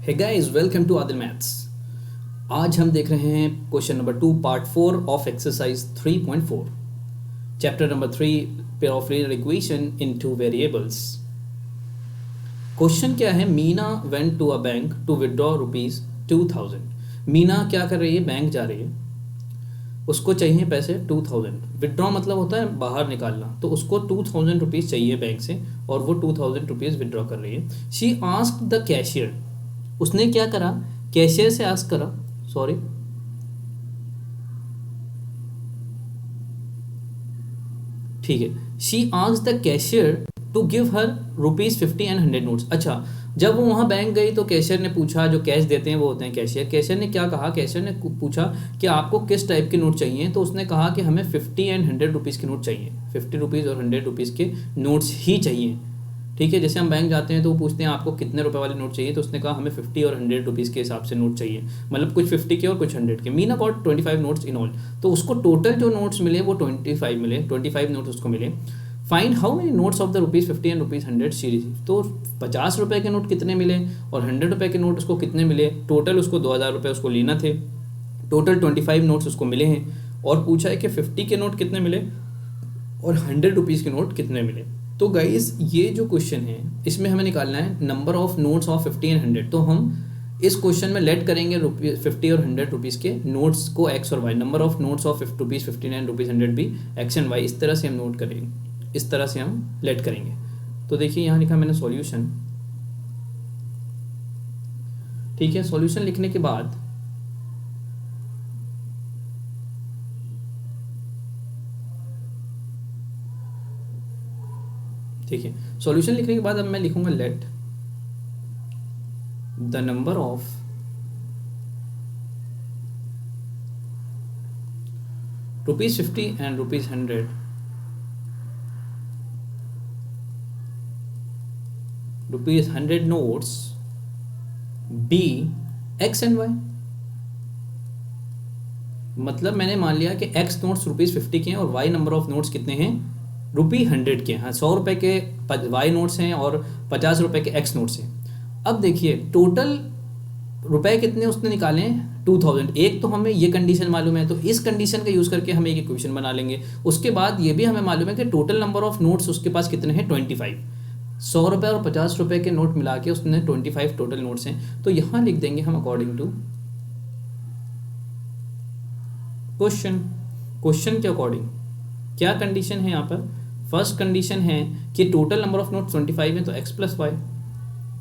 Hey guys, welcome to Adil maths. आज हम देख रहे हैं question number 2 part 4 of exercise 3.4 chapter number 3 pair of linear equation in two variables. Question क्या है? Meena went to a bank to withdraw ₹2000। Meena क्या कर रही है? बैंक जा रही है, उसको चाहिए पैसे 2000। विड्रॉ मतलब होता है बाहर निकालना, तो उसको 2000 रुपीज़ चाहिए बैंक से और वो 2000 रुपीज़ विड्रॉ कर रही है। शी आस्क्ड द कैशियर, उसने क्या करा? कैशियर से आस्क करा, सॉरी, ठीक है। She asked the cashier to give her ₹50 and 100 notes. अच्छा, जब वो वहाँ बैंक गई तो कैशियर ने पूछा, जो कैश देते हैं वो होते हैं कैशियर। कैशियर ने क्या कहा? कैशियर ने पूछा कि आपको किस टाइप के नोट चाहिए, तो उसने कहा कि हमें 50 एंड 100 रुपीज़ के नोट चाहिए। 50 रुपीज़ और 100 रुपीज़ के नोट्स ही चाहिए, ठीक है। जैसे हम बैंक जाते हैं तो वो पूछते हैं आपको कितने रुपए वाले नोट चाहिए, तो उसने कहा हमें 50 और 100 रुपीज़ के हिसाब से नोट चाहिए, मतलब कुछ 50 के और कुछ 100 के। Meena got 25 notes in all, तो उसको टोटल जो नोट्स मिले वो 25 मिले, 25 नोट्स उसको मिले। Find how many notes of the ₹50 and ₹100 she receive, तो 50 रुपये के नोट कितने मिले और 100 रुपये के नोट उसको कितने मिले। टोटल उसको 2000 रुपये उसको लेना थे, टोटल 25 नोट्स उसको मिले हैं, और पूछा है कि 50 के नोट कितने मिले और 100 रुपीज़ के नोट कितने मिले। तो गाइस, ये जो क्वेश्चन है इसमें हमें निकालना है number of notes of 50 and 100। तो हम इस क्वेश्चन में लेट करेंगे 50 और 100 रुपीज़ के नोट्स को एक्स और y, number of notes of ₹50, 50 and ₹100 भी एक्स एंड वाई, इस तरह से हम नोट करेंगे, इस तरह से हम लेट करेंगे। तो देखिए यहाँ लिखा मैंने सॉल्यूशन, ठीक है। सॉल्यूशन लिखने के बाद ठीक है, सॉल्यूशन लिखने के बाद अब मैं लिखूंगा let the number of ₹50 and ₹100 ₹100 notes be x and y. मतलब मैंने मान लिया कि एक्स नोट्स ₹50 के हैं और वाई नंबर ऑफ नोट्स कितने हैं? ₹100 के। हाँ, 100 रुपये के वाई नोट्स हैं और 50 रुपये के एक्स नोट्स हैं। अब देखिए टोटल रुपए कितने उसने निकाले हैं? 2000। एक तो हमें ये कंडीशन मालूम है, तो इस कंडीशन का यूज़ करके हम एक इक्वेशन बना लेंगे। उसके बाद ये भी हमें मालूम है कि टोटल नंबर ऑफ नोट्स उसके पास कितने हैं? 25। 100 रुपये और 50 रुपये के नोट मिला के उसने 25 टोटल नोट्स हैं। तो यहाँ लिख देंगे हम अकॉर्डिंग टू क्वेश्चन। क्वेश्चन के अकॉर्डिंग क्या कंडीशन है यहाँ पर? फर्स्ट कंडीशन है कि टोटल नंबर ऑफ नोट्स 25 है, तो x plus Y,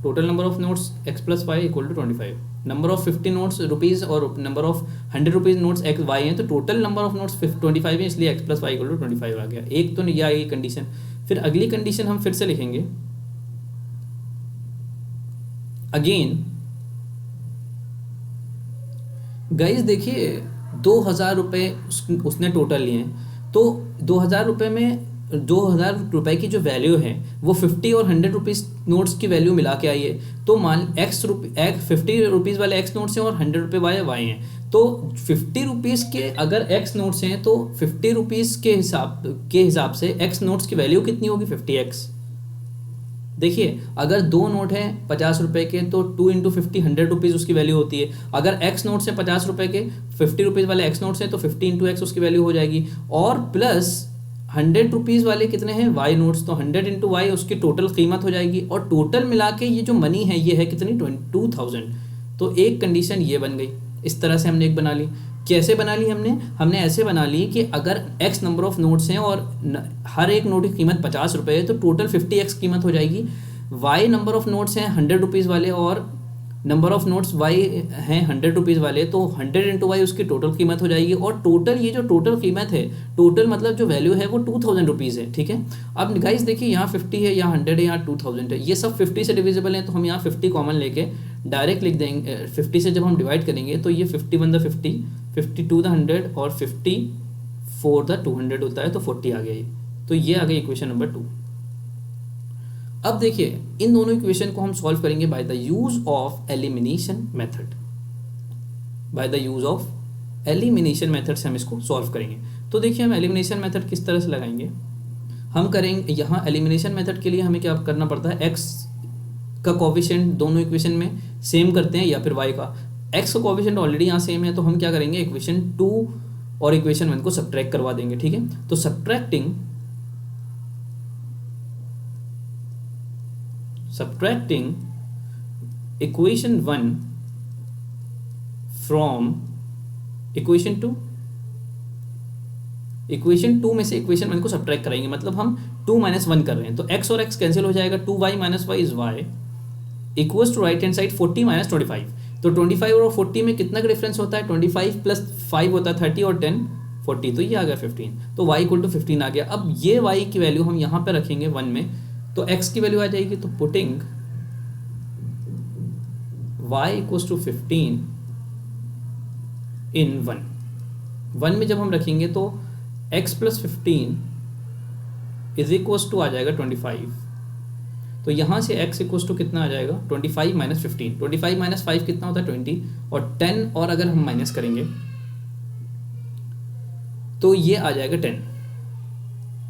total number of notes x plus Y equal to 25। Number of 50 notes rupees और number of 100 rupees notes X Y हैं, तो टोटल नंबर ऑफ नोट्स 25 है, इसलिए x plus Y equal to 25 आ गया। एक तो यह आई कंडीशन। फिर अगली कंडीशन हम फिर से लिखेंगे अगेन। गाइस देखिए 2000 रुपये उसने टोटल लिए हैं, तो 2000 रुपये में 2000 रुपये की जो वैल्यू है वो 50 और 100 रुपीज़ नोट्स की वैल्यू मिला के आई है। तो मान एक्स 50 रुपीज़ वाले एक्स नोट्स हैं और 100 रुपये वाले वाई हैं। तो 50 रुपीज़ के अगर एक्स नोट्स हैं तो 50 रुपीज़ के हिसाब से एक्स नोट्स की वैल्यू कितनी होगी? 50x। देखिए अगर दो नोट हैं 50 रुपये के तो 2 इंटू 50 100 रुपीज़ उसकी वैल्यू होती है। अगर एक्स नोट्स हैं 50 रुपये के, 50 रुपीज़ वाले एक्स नोट्स हैं तो 50 इंटू एक्स उसकी वैल्यू हो जाएगी। और प्लस 100 रुपीज़ वाले कितने हैं? वाई नोट्स, तो 100 इंटू वाई उसकी टोटल कीमत हो जाएगी। और टोटल मिला के ये जो मनी है ये है कितनी? 2000। तो एक कंडीशन ये बन गई। इस तरह से हमने एक बना ली। कैसे बना ली हमने ऐसे बना ली कि अगर x नंबर ऑफ नोट्स हैं और हर एक नोट की कीमत 50 रुपये है, तो टोटल 50x कीमत हो जाएगी। y नंबर ऑफ नोट्स हैं 100 रुपीज़ वाले और नंबर ऑफ नोट्स y हैं 100 रुपीज़ वाले, तो 100 इंटू वाई उसकी टोटल कीमत हो जाएगी। और टोटल ये जो टोटल कीमत है, टोटल मतलब जो वैल्यू है वो 2000 रुपीज़ है, ठीक है। अब गाइस देखिए यहाँ 50 है, यहाँ 100 है, यहाँ 2000 है, ये सब 50 से डिविजिबल है, तो हम यहाँ 50 कॉमन लेके डायरेक्ट लिख देंगे। 50 से जब हम डिवाइड करेंगे तो ये 50 वन द 50, 50 टू द 100 और 50 फोर द 200 होता है, तो 40 आ गया ये। तो ये आ गई इक्वेशन नंबर 2। अब देखिए इन दोनों इक्वेशन को हम सॉल्व करेंगे by the use of elimination method. By the use of elimination method से हम इसको सॉल्व करेंगे। तो देखिए हम एलिमिनेशन मेथड किस तरह से लगाएंगे। हम करेंगे यहाँ एलिमिनेशन मेथड के लिए हमें क्या करना पड़ता है? का कोफिशिएंट दोनों इक्वेशन में सेम करते हैं या फिर y का। x का कोफिशिएंट ऑलरेडी यहाँ सेम है, तो हम क्या करेंगे, इक्वेशन 2 और इक्वेशन 1 को सब्ट्रैक्ट करवा देंगे, ठीक है। तो subtracting equation 1 from equation 2, equation 2 में से इक्वेशन 1 को सब्ट्रैक्ट कराएंगे, मतलब हम 2 - 1 कर रहे हैं, तो x और x कैंसिल हो जाएगा, 2y - y is y equals to right hand side 40 - 25। तो 25 और 40 में कितना का डिफरेंस होता है, 25 + 5 होता है 30 और 10 40, तो ये आ गया 15, तो y = 15 आ गया। अब ये y की वैल्यू हम यहाँ पे रखेंगे 1 में, तो x की वैल्यू आ जाएगी, तो पुटिंग y = 15 इन 1 में जब हम रखेंगे तो x + 15 = आ जाएगा 25। तो यहाँ से x = कितना आ जाएगा, 25 - 15, 25 - 5 कितना होता है 20, और 10 और अगर हम माइनस करेंगे तो ये आ जाएगा 10,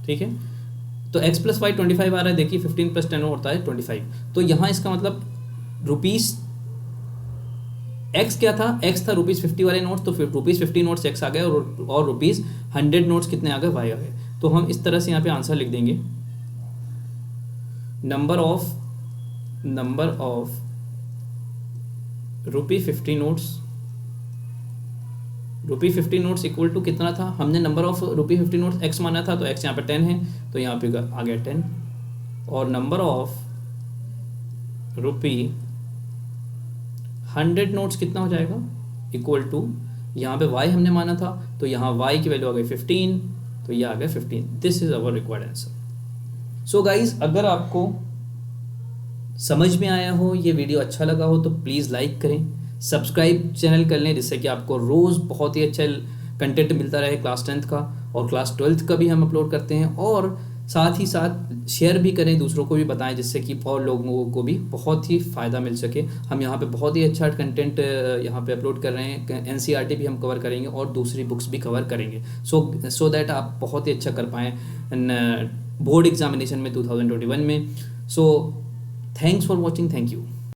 ठीक है। तो x + y 25 आ रहा है, देखिए 15 + 10 होता है 25। तो यहाँ इसका मतलब रुपीस x क्या था, x था ₹50 वाले नोट्स, तो फिर ₹50 नोट्स x आ गए, और ₹100 नोट्स कितने आ गए, y आ गए। तो हम इस तरह से यहाँ पे आंसर लिख देंगे, number of ₹50 notes equal to कितना था, हमने नंबर ऑफ ₹50 नोट्स x माना था, तो x यहाँ पे 10 है, तो यहाँ पे आ गया 10, और नंबर ऑफ ₹100 नोट्स कितना हो जाएगा, इक्वल टू यहाँ पे y हमने माना था, तो यहाँ y की वैल्यू आ गई 15, तो ये आ गया 15। This is our required answer. So guys, अगर आपको समझ में आया हो, ये वीडियो अच्छा लगा हो, तो प्लीज़ लाइक करें, सब्सक्राइब चैनल कर लें, जिससे कि आपको रोज़ बहुत ही अच्छा कंटेंट मिलता रहे क्लास 10th का, और क्लास 12th का भी हम अपलोड करते हैं, और साथ ही साथ शेयर भी करें, दूसरों को भी बताएं, जिससे कि और लोगों को भी बहुत ही फ़ायदा मिल सके। हम यहाँ पे बहुत ही अच्छा कंटेंट यहाँ पे अपलोड कर रहे हैं, NCERT भी हम कवर करेंगे और दूसरी बुक्स भी कवर करेंगे, सो दैट आप बहुत ही अच्छा कर पाएँ बोर्ड एग्जामिनेशन में 2021 में। So thanks for watching, thank you.